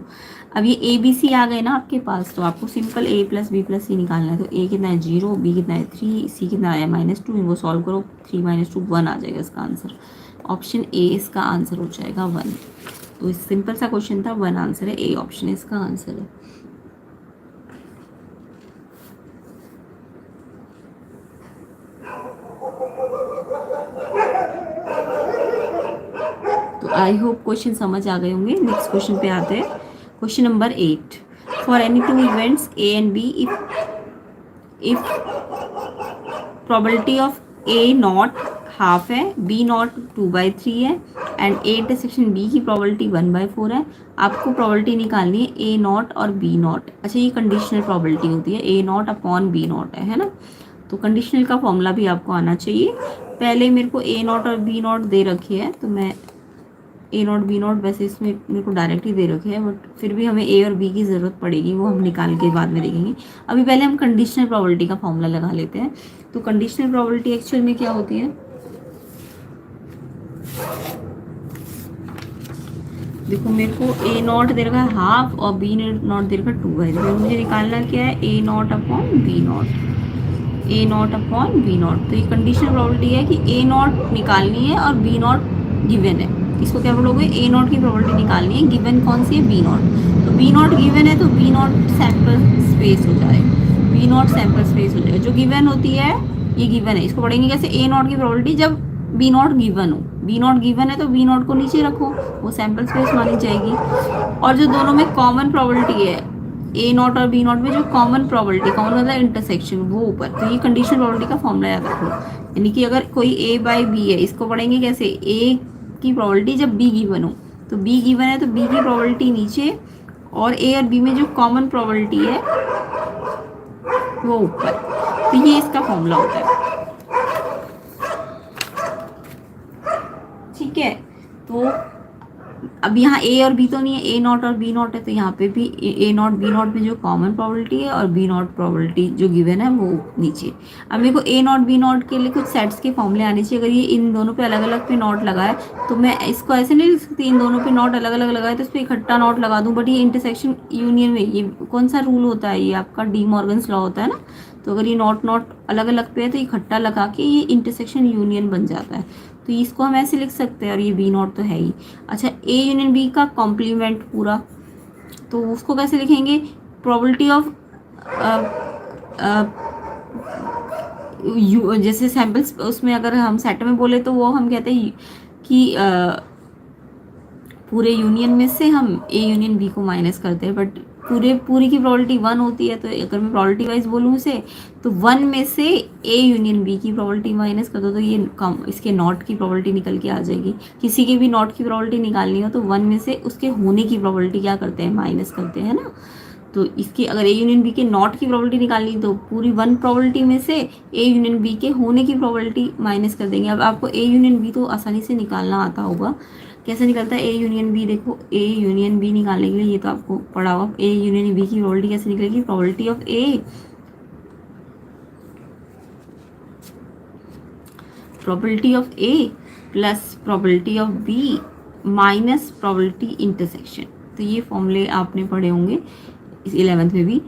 अब ये A B C आ गए ना आपके पास, तो आपको सिंपल A + B + C निकालना है। तो A कितना है? 0, B कितना है? 3, C कितना आया? -2, इनको सॉल्व करो, 3 - 2 1 आ जाएगा इसका आंसर। ऑप्शन ए इसका आंसर हो जाएगा 1। तो सिंपल सा क्वेश्चन था, 1 आंसर है, ए ऑप्शन इसका आंसर है। आई होप क्वेश्चन समझ आ गए होंगे। नेक्स्ट क्वेश्चन पे आते हैं। Question number 8, for any 2 events A and B, if probability of A not half है, बी नॉट 2/3 है एंड ए इंटरसेक्शन बी की प्रोबेबिलिटी 1/4 है। आपको प्रोबेबिलिटी निकालनी है ए नॉट और बी नॉट। अच्छा, ये कंडीशनल प्रोबेबिलिटी होती है, A not upon B not है ना। तो कंडीशनल का फॉर्मूला भी आपको आना चाहिए। पहले मेरे को ए नॉट और बी नॉट दे रखी है, तो मैं ए नॉट बी नॉट, वैसे इसमें मेरे को डायरेक्ट ही दे रखे हैं, बट फिर भी हमें ए और बी की ज़रूरत पड़ेगी, वो हम निकाल के बाद में देखेंगे। अभी पहले हम कंडीशनल प्रोबेबिलिटी का फॉर्मूला लगा लेते हैं। तो कंडीशनल प्रोबेबिलिटी एक्चुअल में क्या होती है? देखो मेरे को ए नॉट दे रखा है हाफ और बी नॉट दे रखा है 2 है, तो मुझे निकालना क्या है? A not upon B not, A not upon B not. तो ये कंडीशनल प्रोबेबिलिटी है कि ए नॉट निकालनी है और बी नॉट गिवन है। इसको क्या बोलोगे? ए नॉट की प्रोबेबिलिटी निकालनी है, गिवन कौन सी है? B not. तो बी नॉट गिवन है तो बी नॉट सैंपल स्पेस हो जाएगा, बी नॉट सैंपल स्पेस हो जाएगा। जो गिवन होती है ये गिवन है, इसको पढ़ेंगे कैसे? ए नॉट की प्रोबेबिलिटी जब बी नॉट गिवन हो, बी नॉट गिवन है तो बी नॉट को नीचे रखो, वो सैंपल स्पेस मानी जाएगी। और जो दोनों में कॉमन प्रोबेबिलिटी है, ए नॉट और बी नॉट में जो कॉमन प्रोबेबिलिटी, कॉमन मतलब इंटरसेक्शन, वो ऊपर। तो ये कंडीशनल प्रोबेबिलिटी का फॉर्मूला याद रखो। यानी कि अगर कोई A/B है, इसको पढ़ेंगे कैसे? ए की प्रोबेबिलिटी जब बी गिवन हो, तो बी गिवन है तो बी की प्रोबेबिलिटी नीचे और ए और बी में जो कॉमन प्रोबेबिलिटी है वो ऊपर। तो ये इसका फॉर्मूला होता है। ठीक है, तो अब यहाँ ए और बी तो नहीं है, ए नॉट और बी नॉट है, तो यहाँ पे भी ए नॉट बी नॉट में जो कॉमन प्रोबेबिलिटी है और बी नॉट प्रोबेबिलिटी जो गिवन है वो नीचे। अब मेरे को ए नॉट बी नॉट के लिए कुछ सेट्स के फॉर्मूले आने चाहिए। अगर ये इन दोनों पे अलग अलग पे नॉट लगा है तो मैं इसको ऐसे नहीं लिख सकती, इन दोनों पे नॉट अलग अलग लगा है तो इस पर इकट्ठा नॉट लगा दूँ, बट ये इंटरसेक्शन यूनियन में ये कौन सा रूल होता है, ये आपका डी मॉर्गन्स लॉ होता है ना। तो अगर ये नॉट नॉट अलग अलग पे है तो इकट्ठा लगा के ये इंटरसेक्शन यूनियन बन जाता है। तो इसको हम ऐसे लिख सकते हैं, और ये बी नॉट तो है ही। अच्छा, ए यूनियन बी का कॉम्प्लीमेंट पूरा, तो उसको कैसे लिखेंगे, प्रोबेबिलिटी ऑफ जैसे सैम्पल्स उसमें अगर हम सेट में बोले तो वो हम कहते हैं कि पूरे यूनियन में से हम ए यूनियन बी को माइनस करते हैं, बट पूरी की प्रोबेबिलिटी 1 होती है। तो अगर मैं प्रोबेबिलिटी वाइज बोलूँ इसे, तो 1 में से ए यूनियन बी की प्रोबेबिलिटी माइनस कर दो तो ये कम इसके नॉट की प्रोबेबिलिटी निकल के आ जाएगी। किसी के भी नॉट की प्रोबेबिलिटी निकालनी हो तो 1 में से उसके होने की प्रोबेबिलिटी क्या करते हैं, माइनस करते हैं ना। तो इसकी अगर ए यूनियन बी के नॉट की प्रोबेबिलिटी निकालनी तो पूरी 1 प्रोबेबिलिटी में से ए यूनियन बी के होने की प्रोबेबिलिटी माइनस कर देंगे। अब आपको ए यूनियन बी तो आसानी से निकालना आता होगा, कैसे निकलता है ए यूनियन बी, देखो ए यूनियन बी निकालने के लिए ये तो आपको पढ़ा होगा, ए यूनियन बी की प्रोबेबिलिटी कैसे निकलेगी, probability of A plus probability of B minus probability intersection. तो ये फॉर्मूले आपने पढ़े होंगे 11th में भी।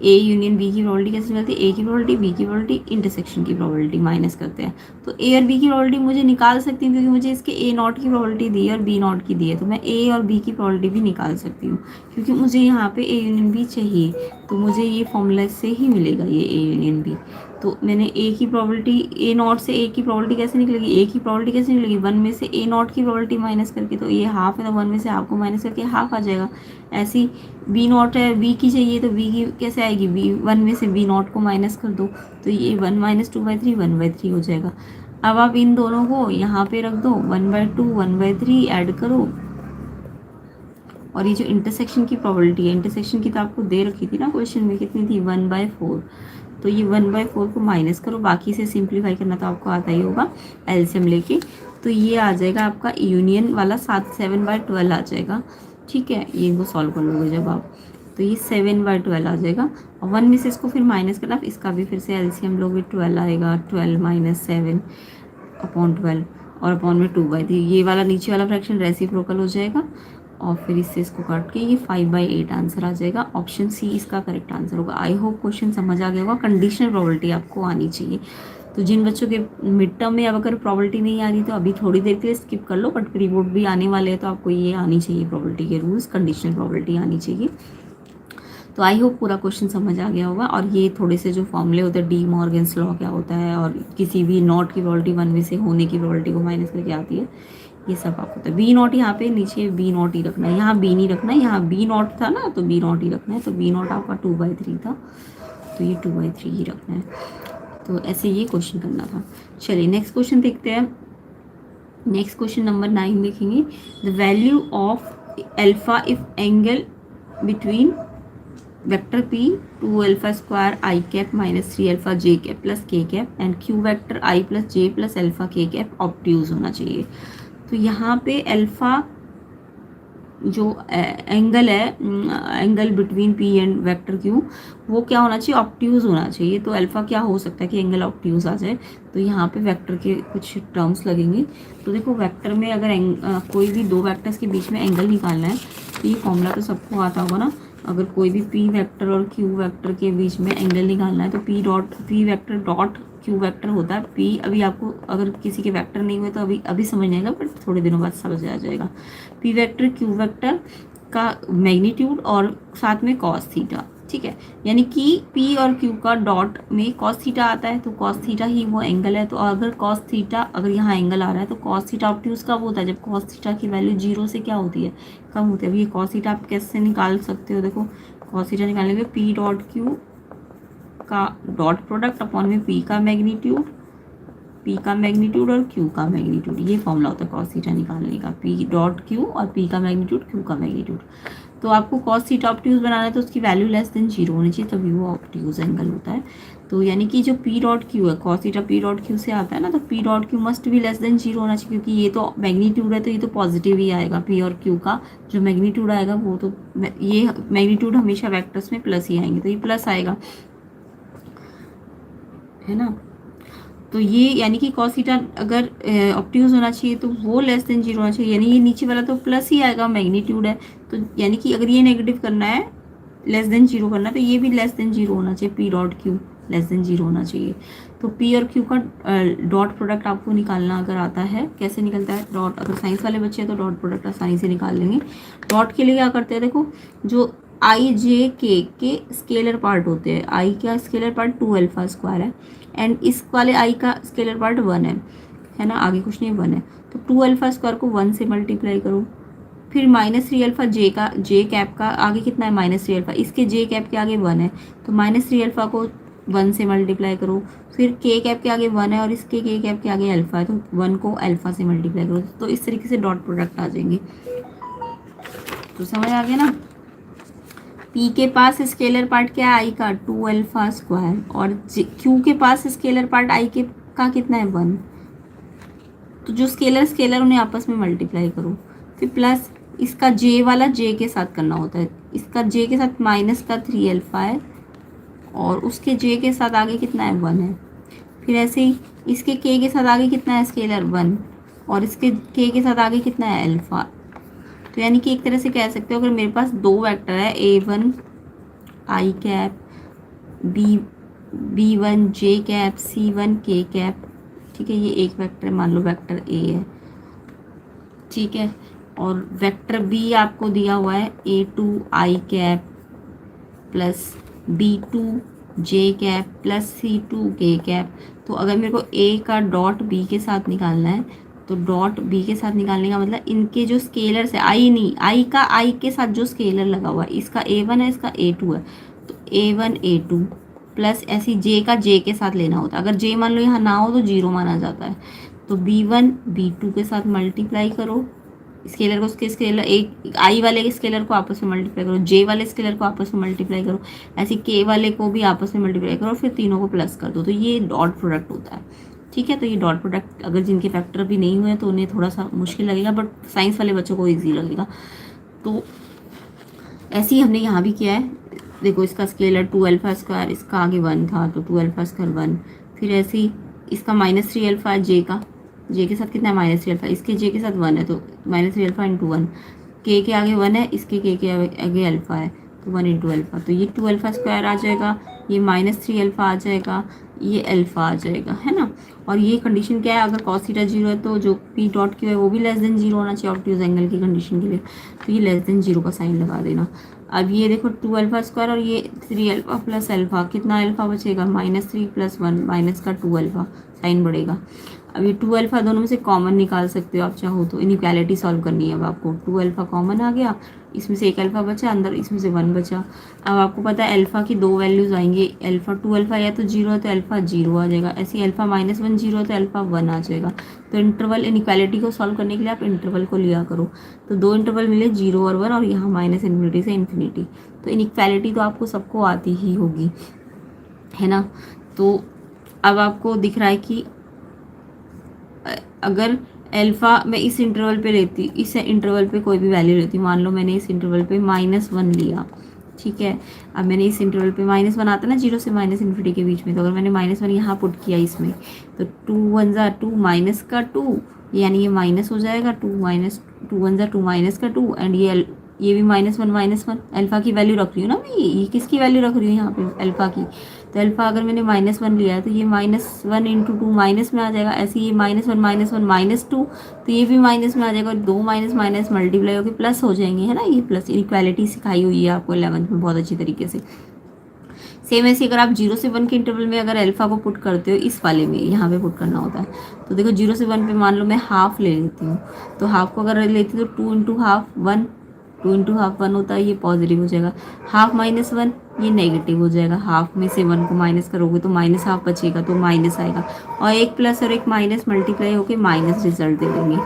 ए यूनियन बी की प्रोबेबिलिटी कैसे निकलती है, ए की प्रोबेबिलिटी, बी की प्रोबेबिलिटी, इंटरसेक्शन की प्रोबेबिलिटी माइनस करते हैं। तो ए और बी की प्रोबेबिलिटी मुझे निकाल सकती हूँ, क्योंकि मुझे इसके ए नॉट की प्रोबेबिलिटी दी है और बी नॉट की दी है, तो मैं ए और बी की प्रोबेबिलिटी भी निकाल सकती हूँ। क्योंकि मुझे यहाँ पे ए यूनियन बी चाहिए, तो मुझे ये फॉर्मूला से ही मिलेगा ये ए यूनियन बी। तो मैंने ए की प्रोबेबिलिटी, ए नॉट से ए की प्रोबेबिलिटी कैसे निकलेगी, ए की प्रोबेबिलिटी कैसे निकलेगी, 1 में से ए नॉट की प्रोबेबिलिटी माइनस करके, तो ये हाफ है तो 1 में से हाफ को माइनस करके हाफ आ जाएगा। ऐसी बी नॉट है, बी की चाहिए तो बी की कैसे आएगी, बी 1 में से बी नॉट को माइनस कर दो तो ये 1 माइनस 2/3 1/3 हो जाएगा। अब आप इन दोनों को यहाँ पे रख दो, 1/2 1/3 ऐड करो, और ये जो इंटरसेक्शन की प्रोबेबिलिटी है, इंटरसेक्शन की तो आपको दे रखी थी ना क्वेश्चन में, कितनी थी 1/4, तो ये 1/4 को माइनस करो, बाकी से सिंप्लीफाई करना तो आपको आता ही होगा एलसीएम लेके। तो ये आ जाएगा आपका यूनियन वाला 7/12 आ जाएगा। ठीक है, ये इनको सॉल्व कर लोगे जब आप, तो ये 7/12 आ जाएगा। और 1 में से इसको फिर माइनस करना, इसका भी फिर से एलसीएम लोगे 12 आएगा, 12 - 7/12 और अपॉन में 2/3, ये वाला नीचे वाला फ्रैक्शन रेसिप्रोकल हो जाएगा, और फिर इससे इसको काट के ये 5/8 आंसर आ जाएगा। ऑप्शन सी इसका करेक्ट आंसर होगा। आई होप क्वेश्चन समझ आ गया होगा। कंडीशनल प्रोबेबिलिटी आपको आनी चाहिए। तो जिन बच्चों के मिड टर्म में अब अगर प्रोबेबिलिटी नहीं आ रही तो अभी थोड़ी देर के लिए स्किप कर लो, बट प्री बोर्ड भी आने वाले हैं तो आपको ये आनी चाहिए, प्रोबेबिलिटी के रूल्स, कंडीशनल प्रोबेबिलिटी आनी चाहिए। तो आई होप पूरा क्वेश्चन समझ आ गया होगा। और ये थोड़े से जो फॉर्मूले होते हैं, डी मॉर्गन्स लॉ क्या होता है, और किसी भी नॉट की प्रोबेबिलिटी 1 में से होने की प्रोबेबिलिटी को माइनस करके आती है, ये सब आपको होता है। बी नॉट यहाँ पे नीचे बी नॉट ही रखना है, यहाँ बी नहीं रखना है, यहाँ बी नॉट था ना तो बी नॉट ही रखना है। तो बी नॉट आपका 2/3 था, तो ये 2/3 ही रखना है। तो ऐसे ये क्वेश्चन करना था। चलिए नेक्स्ट क्वेश्चन देखते हैं। नेक्स्ट क्वेश्चन नंबर 9 देखेंगे। The value of alpha if angle between vector p 2α² i cap minus 3α j cap plus k cap and q vector i plus j plus alpha k cap obtuse होना चाहिए। तो यहाँ पे अल्फा जो एंगल है, angle between p and vector q, वो क्या होना चाहिए, ऑब्ट्यूज होना चाहिए। तो अल्फा क्या हो सकता है कि एंगल ऑब्ट्यूज आ जाए। तो यहाँ पे वेक्टर के कुछ टर्म्स लगेंगे। तो देखो वेक्टर में अगर कोई भी दो वेक्टर्स के बीच में एंगल निकालना है तो ये फॉर्मूला तो सबको आता होगा ना। अगर कोई भी p वेक्टर और q वेक्टर के बीच में एंगल निकालना है तो p vector dot q vector होता है। p अभी आपको अगर किसी के वेक्टर नहीं हुए तो अभी समझ नहीं आएगा, बट थोड़े दिनों बाद समझ आ जाएगा। p वेक्टर q वेक्टर का मैग्नीट्यूड और साथ में cos थीटा। ठीक है, यानी कि p और q का डॉट में cos थीटा आता है, तो cos थीटा ही वो एंगल है। तो अगर cos थीटा, अगर यहाँ एंगल आ रहा है तो cos थीटा ऑब्ट्यूज कब होता है, जब cos थीटा की वैल्यू 0 से क्या होती है, कम होती है। अभी ये cos थीटा आप कैसे निकाल सकते हो, देखो cos थीटा निकालने के p डॉट q का डॉट प्रोडक्ट अपॉन में p का मैग्नीट्यूड और q का मैग्नीट्यूड, ये फॉर्मूला होता है cos थीटा निकालने का, p डॉट q और p का मैग्नीट्यूड q का मैग्नीट्यूड। तो आपको कॉस थीटा ऑब्ट्यूज बनाना है तो उसकी वैल्यू लेस देन जीरो होनी चाहिए, तभी वो ऑब्ट्यूज एंगल होता है। तो यानी कि जो पी डॉट क्यू है, cos theta P dot Q से आता है ना, तो पी डॉट क्यू मस्ट भी लेस देन जीरो होना चाहिए, क्योंकि ये तो मैग्नीट्यूड है तो ये तो पॉजिटिव ही आएगा। पी और क्यू का जो मैग्नीट्यूड आएगा वो तो, ये मैग्नीट्यूड हमेशा वेक्टर्स में प्लस ही आएंगे, तो ये प्लस आएगा, है ना। तो ये यानी कि कॉस थीटा अगर ऑब्ट्यूज होना चाहिए तो वो लेस देन जीरो होना चाहिए, यानी ये नीचे वाला तो प्लस ही आएगा, मैग्नीट्यूड है। तो यानी कि अगर ये नेगेटिव करना है, लेस देन जीरो करना है, तो ये भी लेस देन जीरो होना चाहिए, P dot Q less than zero होना चाहिए। तो पी और क्यू का डॉट प्रोडक्ट आपको निकालना अगर आता है, कैसे निकलता है डॉट, अगर साइंस वाले बच्चे हैं तो डॉट प्रोडक्ट आसानी से निकाल लेंगे। डॉट के लिए क्या करते हैं, देखो जो आई जे के स्केलर पार्ट होते हैं, आई का स्केलर पार्ट 2 अल्फा स्क्वायर है, एंड इस वाले आई का स्केलर पार्ट 1 है ना, आगे कुछ नहीं 1 है। तो 2 अल्फा स्क्वायर को 1 से मल्टीप्लाई करो, फिर -3 अल्फा जे का, जे कैप का आगे कितना है -3 अल्फा, इसके जे कैप के आगे 1 है, तो -3 अल्फा को 1 से मल्टीप्लाई करो, फिर के कैप के आगे 1 है और इसके के कैप के आगे अल्फा है, तो 1 को अल्फा से मल्टीप्लाई करो। तो इस तरीके से डॉट प्रोडक्ट आ जाएंगे। तो समझ आ गया ना। पी के पास स्केलर पार्ट क्या है, आई का 2 अल्फा स्क्वायर, और क्यू के पास स्केलर पार्ट आई के का कितना है 1। तो जो स्केलर स्केलर उन्हें आपस में मल्टीप्लाई करो, फिर प्लस इसका जे वाला जे के साथ करना होता है, इसका जे के साथ माइनस का 3 अल्फा है और उसके जे के साथ आगे कितना है 1 है, फिर ऐसे ही इसके के साथ आगे कितना है स्केलर 1 और इसके के साथ आगे कितना है अल्फा। तो यानी कि एक तरह से कह सकते हो, अगर मेरे पास दो वेक्टर है A1 आई कैप, B1 जे कैप, C1 के कैप, ठीक है, ये एक वेक्टर है, मान लो वेक्टर A है, ठीक है, और वेक्टर B आपको दिया हुआ है A2 आई कैप प्लस B2 जे कैप प्लस C2 के कैप। तो अगर मेरे को A का डॉट B के साथ निकालना है, तो डॉट बी के साथ निकालने का मतलब इनके जो स्केलर्स है, आई नहीं, आई का आई के साथ जो स्केलर लगा हुआ है, इसका A1 है, इसका A2 है, तो A1 A2 प्लस ऐसी जे का जे के साथ लेना होता है। अगर जे मान लो यहाँ ना हो तो जीरो माना जाता है। तो B1 B2 के साथ मल्टीप्लाई करो, स्केलर को उसके स्केलर, एक आई वाले के स्केलर को आपस में मल्टीप्लाई करो, जे वाले स्केलर को आपस में मल्टीप्लाई करो, ऐसे के वाले को भी आपस में मल्टीप्लाई करो, फिर तीनों को प्लस कर दो, तो ये डॉट प्रोडक्ट होता है, ठीक है। तो ये डॉट प्रोडक्ट अगर जिनके फैक्टर भी नहीं हुए तो उन्हें थोड़ा सा मुश्किल लगेगा, बट साइंस वाले बच्चों को ईजी लगेगा। तो ऐसे ही हमने यहाँ भी किया है, देखो इसका स्केलर 2 अल्फा स्क्वायर, इसका आगे 1 था तो 2 अल्फा स्क्वायर 1, फिर ऐसे ही इसका -3 अल्फा जे का, जे के साथ कितना है -3 अल्फा, इसके जे के साथ 1 है तो -3 अल्फा इंटू 1, के आगे 1 है, इसके के आगे अल्फा है तो 1 इंटू अल्फा, तो ये 2 अल्फा स्क्वायर आ जाएगा, ये -3 अल्फा आ जाएगा, ये अल्फा आ जाएगा, है ना। और ये कंडीशन क्या है, अगर कॉस थीटा जीरो है तो जो पी डॉट क्यू है वो भी लेस देन जीरो होना चाहिए ऑब्ट्यूज एंगल की कंडीशन के लिए, तो ये लेस देन जीरो का साइन लगा देना। अब ये देखो 2 अल्फा स्क्वायर और ये 3 अल्फा प्लस अल्फा, कितना अल्फा बचेगा -3 + 1 माइनस का 2 अल्फा, साइन बढ़ेगा। अब ये 2 अल्फा दोनों में से कॉमन निकाल सकते हो आप चाहो तो, इनइक्वालिटी सॉल्व करनी है अब आपको। 2 अल्फा कॉमन आ गया, इसमें से एक अल्फा बचा, अंदर इसमें से 1 बचा। अब आपको पता है अल्फा की दो वैल्यूज़ आएंगी, अल्फा 2 अल्फा या तो 0 है तो अल्फा 0 आ जाएगा, ऐसे ही अल्फा -1 0 है तो अल्फा 1 आ जाएगा। तो इंटरवल इनइक्वालिटी को सॉल्व करने के लिए आप इंटरवल को लिया करो, तो दो इंटरवल मिले 0 और 1 और यहाँ -∞ से इन्फिनिटी, तो इनइक्वालिटी तो आपको सबको आती ही होगी, है ना। तो अब आपको दिख रहा है कि अगर अल्फ़ा मैं इस इंटरवल पे लेती, इस इंटरवल पे कोई भी वैल्यू लेती, मान लो मैंने इस इंटरवल पे -1 लिया, ठीक है। अब मैंने इस इंटरवल पे -1 आता ना 0 से ∞ के बीच में, तो अगर मैंने -1 यहाँ पुट किया इसमें, तो 2 1 ज़ा 2 माइनस का 2, यानी ये माइनस हो जाएगा, 2 1 ज़ा 2 माइनस का 2, एंड ये भी -1 अल्फ़ा की वैल्यू रख रही हूँ ना मैं, ये किसकी वैल्यू रख रही हूँ यहाँ पे, अल्फ़ा की। तो अल्फ़ा अगर मैंने -1 लिया है तो ये -1 इंटू 2 माइनस में आ जाएगा, ऐसे ये -1 -2, तो ये भी माइनस में आ जाएगा, और दो माइनस माइनस मल्टीप्लाई होकर प्लस हो जाएंगे, है ना। ये प्लस इक्वालिटी सिखाई हुई है आपको 11th में बहुत अच्छी तरीके से। सेम ऐसे अगर आप 0 से 1 के इंटरवल में अगर अल्फ़ा को पुट करते हो, इस वाले में यहाँ पे पुट करना होता है, तो देखो 0 से 1 पे मान लो मैं हाफ ले लेती हूँ, तो हाफ को अगर लेती हूँ तो 2 इंटू हाफ 1, 2 इंटू हाफ 1 होता है, ये पॉजिटिव हो जाएगा, हाफ -1 ये नेगेटिव हो जाएगा, हाफ में से 1 को माइनस करोगे तो -हाफ बचेगा तो माइनस आएगा, और एक प्लस और एक माइनस मल्टीप्लाई होकर माइनस रिजल्ट दे देंगे,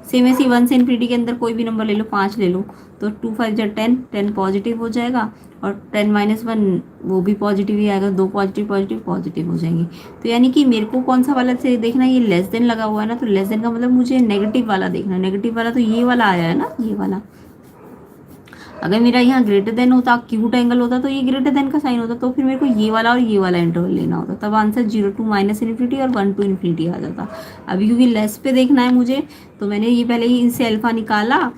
सेम ऐसे 1 से इन्फिनिटी के अंदर कोई भी नंबर ले लो, 5 ले लो, तो 2 5 जा 10, 10 पॉजिटिव हो जाएगा और 10 माइनस 1 वो भी पॉजिटिव ही आएगा, 2 पॉजिटिव पॉजिटिव पॉजिटिव हो जाएंगे। तो यानी कि मेरे को कौन सा वाला से देखना है, ये लेस देन लगा हुआ है ना, तो लेस देन का मतलब मुझे नेगेटिव वाला देखना है। नेगेटिव वाला तो ये वाला आया है ना, ये वाला। अगर मेरा यहाँ ग्रेटर देन होता, क्यूट एंगल होता, तो ये ग्रेटर देन का साइन होता, तो फिर मेरे को ये वाला और ये वाला इंटरवल लेना होता, तब आंसर 0 टू माइनस इन्फिनिटी और 1 टू इन्फिनिटी आ जाता। अभी क्योंकि लेस पे देखना है मुझे, तो मैंने ये पहले ही इनसे अल्फा निकाला।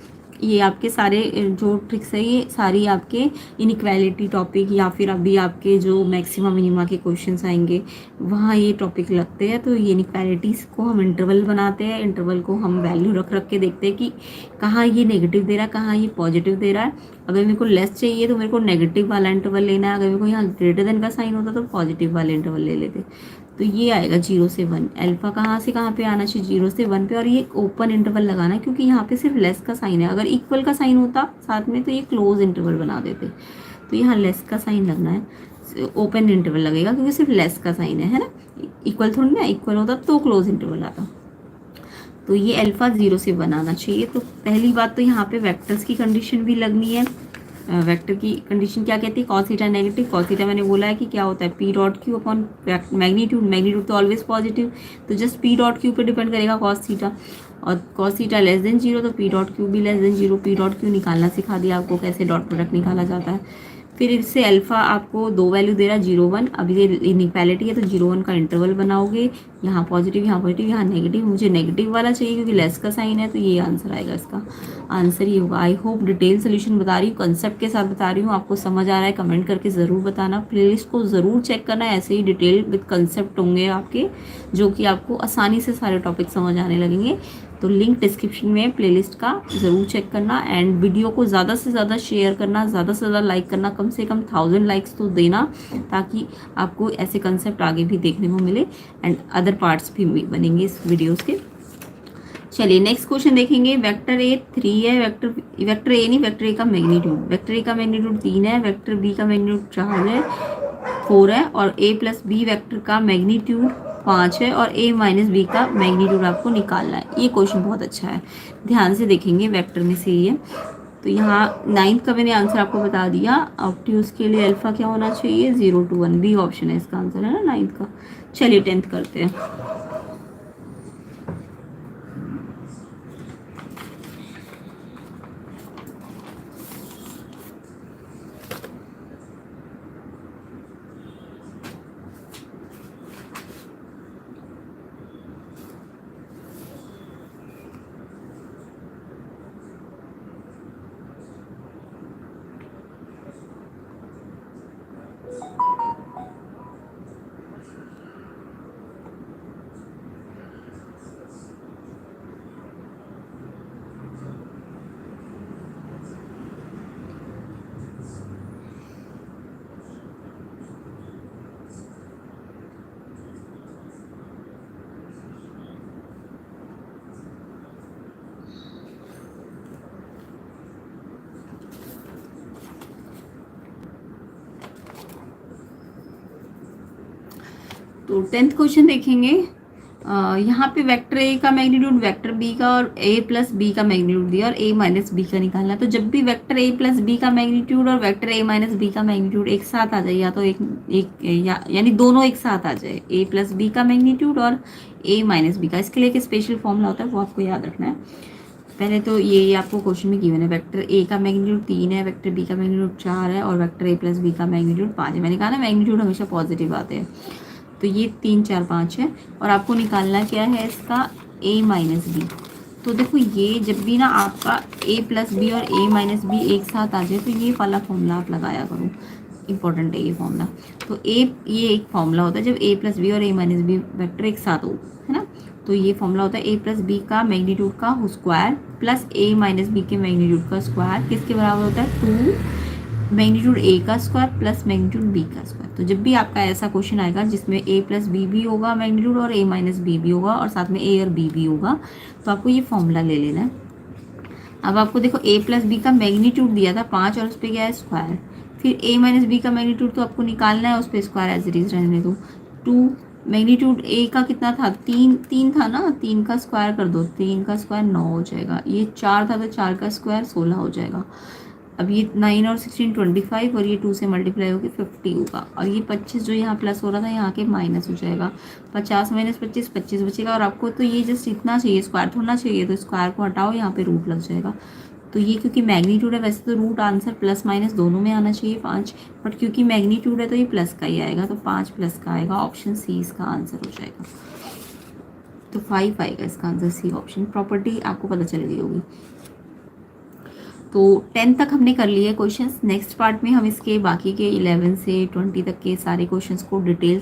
ये आपके सारे जो ट्रिक्स है, ये सारी आपके इनइक्वालिटी टॉपिक या फिर अभी आपके जो मैक्सिमा मिनिमा के क्वेश्चंस आएंगे वहाँ ये टॉपिक लगते हैं। तो ये इनइक्वालिटीज़ को हम इंटरवल बनाते हैं, इंटरवल को हम वैल्यू रख रख के देखते हैं कि कहाँ ये नेगेटिव दे रहा है, कहाँ ये पॉजिटिव दे रहा है। अगर मेरे को लेस चाहिए तो मेरे को नेगेटिव वाला इंटरवल लेना है, अगर मेरे को यहाँ ग्रेटर देन का साइन होता तो पॉजिटिव वाले इंटरवल ले लेते। तो ये आएगा 0 से 1। अल्फा कहाँ से कहाँ पे आना चाहिए, 0 से 1 पे, और ये ओपन इंटरवल लगाना है क्योंकि यहाँ पे सिर्फ लेस का साइन है। अगर इक्वल का साइन होता साथ में तो ये क्लोज इंटरवल बना देते। तो यहाँ लेस का साइन लगना है, ओपन इंटरवल लगेगा क्योंकि सिर्फ लेस का साइन है ना। इक्वल थोड़ी ना, इक्वल होता तो क्लोज इंटरवल आता। तो ये अल्फा 0 से 1 आना चाहिए। तो पहली बात तो यहाँ पे वेक्टर्स की कंडीशन भी लगनी है। वेक्टर की कंडीशन क्या कहती है, cos theta negative. Cos theta मैंने बोला है कि क्या होता है, P dot Q upon magnitude. Magnitude तो ऑलवेज पॉजिटिव, तो जस्ट पी डॉट क्यू पे डिपेंड करेगा कॉस थीटा। और कॉस थीटा लेस देन 0 तो पी डॉट क्यू भी less than 0। P dot Q निकालना सिखा दिया आपको, कैसे डॉट प्रोडक्ट निकाला जाता है। फिर इससे अल्फा आपको दो वैल्यू दे रहा है, 0 1। अभी ये इनइक्वालिटी है तो 0 1 का इंटरवल बनाओगे, यहाँ पॉजिटिव यहाँ पॉजिटिव यहाँ नेगेटिव। मुझे नेगेटिव वाला चाहिए क्योंकि लेस का साइन है, तो ये आंसर आएगा। इसका आंसर ये होगा। आई होप डिटेल सोल्यूशन बता रही हूँ, कंसेप्ट के साथ बता रही हूँ, आपको समझ आ रहा है। कमेंट करके ज़रूर बताना, प्लेलिस्ट को ज़रूर चेक करना, ऐसे ही डिटेल विद कंसेप्ट होंगे आपके, जो कि आपको आसानी से सारे टॉपिक समझ आने लगेंगे। तो लिंक डिस्क्रिप्शन में प्लेलिस्ट का ज़रूर चेक करना, एंड वीडियो को ज़्यादा से ज़्यादा शेयर करना, ज़्यादा से ज़्यादा लाइक करना, कम से कम 1000 लाइक्स तो देना, ताकि आपको ऐसे कंसेप्ट आगे भी देखने को मिले एंड अदर पार्ट्स भी बनेंगे इस वीडियोस के। चलिए नेक्स्ट क्वेश्चन देखेंगे। वेक्टर ए 3 है, वेक्टर ए नहीं, वेक्टर ए का मैग्नीट्यूड। वेक्टर ए का मैग्नीट्यूड 3 है, वेक्टर बी का मैग्नीट्यूड 4 है और ए प्लस बी वेक्टर का मैग्नीट्यूड 5 है और a माइनस बी का मैग्नीट्यूड आपको निकालना है। ये क्वेश्चन बहुत अच्छा है, ध्यान से देखेंगे, वेक्टर में से ही है। तो यहाँ 9th का मैंने आंसर आपको बता दिया। ऑब्ट्यूज के लिए अल्फा क्या होना चाहिए, 0 to 1, बी ऑप्शन है इसका आंसर, है ना 9th का। चलिए 10th करते हैं। तो 10th क्वेश्चन देखेंगे। यहाँ पे वेक्टर ए का मैग्नीट्यूड वेक्टर बी का और ए प्लस बी का मैग्नीट्यूड दिया और ए माइनस बी का निकालना। तो जब भी वेक्टर ए प्लस बी का मैग्नीट्यूड और वेक्टर ए माइनस बी का मैग्नीट्यूड एक साथ आ जाए, या तो यानी दोनों एक साथ आ जाए, ए प्लस बी का मैग्नीट्यूड और ए माइनस बी का, इसके लिए एक स्पेशल फॉर्मूला होता है, वो आपको याद रखना है। पहले तो ये आपको क्वेश्चन में गिवन है, वेक्टर ए का मैग्नीट्यूड 3 है, वेक्टर बी का मैग्नीट्यूड 4 है और वेक्टर ए प्लस बी का मैग्नीट्यूड 5 है। मैंने कहा ना मैग्नीट्यूड हमेशा पॉजिटिव आते हैं। तो ये 3 4 5 है और आपको निकालना क्या है इसका, a माइनस बी। तो देखो ये जब भी ना आपका a प्लस बी और a माइनस बी एक साथ आ जाए तो ये वाला फॉर्मूला आप लगाया करो, इंपॉर्टेंट है ये फॉर्मूला। तो ये एक फॉर्मूला होता है जब a प्लस बी और a माइनस बी वेक्टर एक साथ हो, है ना। तो ये फॉर्मूला होता है a प्लस बी का मैग्नीट्यूड का square plus a minus B के मैग्नीट्यूड का स्क्वायर किसके बराबर होता है, 2 मैग्नीट्यूड ए का स्क्वायर प्लस मैग्नीट्यूड बी का स्क्वायर। तो जब भी आपका ऐसा क्वेश्चन आएगा जिसमें ए प्लस बी भी होगा मैग्नीट्यूड और ए माइनस बी भी होगा और साथ में ए और बी भी होगा, तो आपको ये फॉर्मूला ले लेना है। अब आपको देखो ए प्लस बी का मैग्नीट्यूड दिया था 5 और उस पर क्या है स्क्वायर, फिर ए माइनस बी का मैग्नीट्यूड तो आपको निकालना है, उस पर स्क्वायर एज इट इज रहने दो, 2 मैग्नीट्यूड ए का कितना था, 3 था ना, 3 का स्क्वायर कर दो, 3 का स्क्वायर 9 हो जाएगा। ये 4 था तो 4 का स्क्वायर 16 हो जाएगा। अब ये 9 और 16 25 और ये 2 से मल्टीप्लाई होकर 50 होगा। और ये 25 जो यहाँ प्लस हो रहा था यहाँ के माइनस हो जाएगा। 50 माइनस 25 25 बचेगा। और आपको तो ये जस्ट इतना चाहिए, स्क्वायर थोड़ा चाहिए, तो स्क्वायर को हटाओ, यहाँ पे रूट लग जाएगा। तो ये क्योंकि मैग्नीट्यूड है, वैसे तो रूट आंसर प्लस माइनस दोनों में आना चाहिए 5, बट क्योंकि मैग्नीट्यूड है तो ये प्लस का ही आएगा, तो 5 प्लस का आएगा। ऑप्शन सी इसका आंसर हो जाएगा। तो 5 आएगा इसका आंसर, सी ऑप्शन। प्रॉपर्टी आपको पता चल गई होगी। तो 10 तक हमने कर लिए क्वेश्चंस। नेक्स्ट पार्ट में हम इसके बाकी के 11 से 20 तक के सारे क्वेश्चंस को डिटेल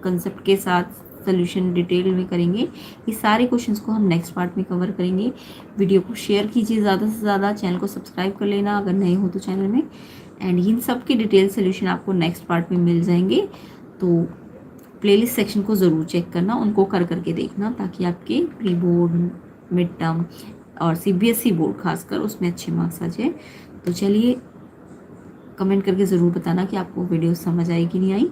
कंसेप्ट के साथ सोल्यूशन डिटेल में करेंगे। ये सारे क्वेश्चंस को हम नेक्स्ट पार्ट में कवर करेंगे। वीडियो को शेयर कीजिए ज़्यादा से ज़्यादा, चैनल को सब्सक्राइब कर लेना अगर नए हो तो चैनल में। एंड इन सब के डिटेल सोल्यूशन आपको नेक्स्ट पार्ट में मिल जाएंगे। तो प्लेलिस्ट सेक्शन को ज़रूर चेक करना, उनको कर करके देखना, ताकि आपके प्री बोर्ड, मिड टर्म और सीबीएसई बोर्ड खासकर उसमें अच्छे मार्क्स आ जाए। तो चलिए कमेंट करके ज़रूर बताना कि आपको वीडियो समझ आई कि नहीं आई,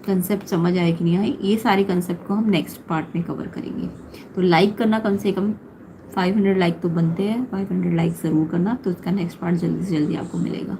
कंसेप्ट समझ आए कि नहीं आई। ये सारे कंसेप्ट को हम नेक्स्ट पार्ट में कवर करेंगे। तो लाइक करना, कम से कम 500 लाइक तो बनते हैं, 500 लाइक ज़रूर करना, तो इसका नेक्स्ट पार्ट जल्दी से जल्दी आपको मिलेगा।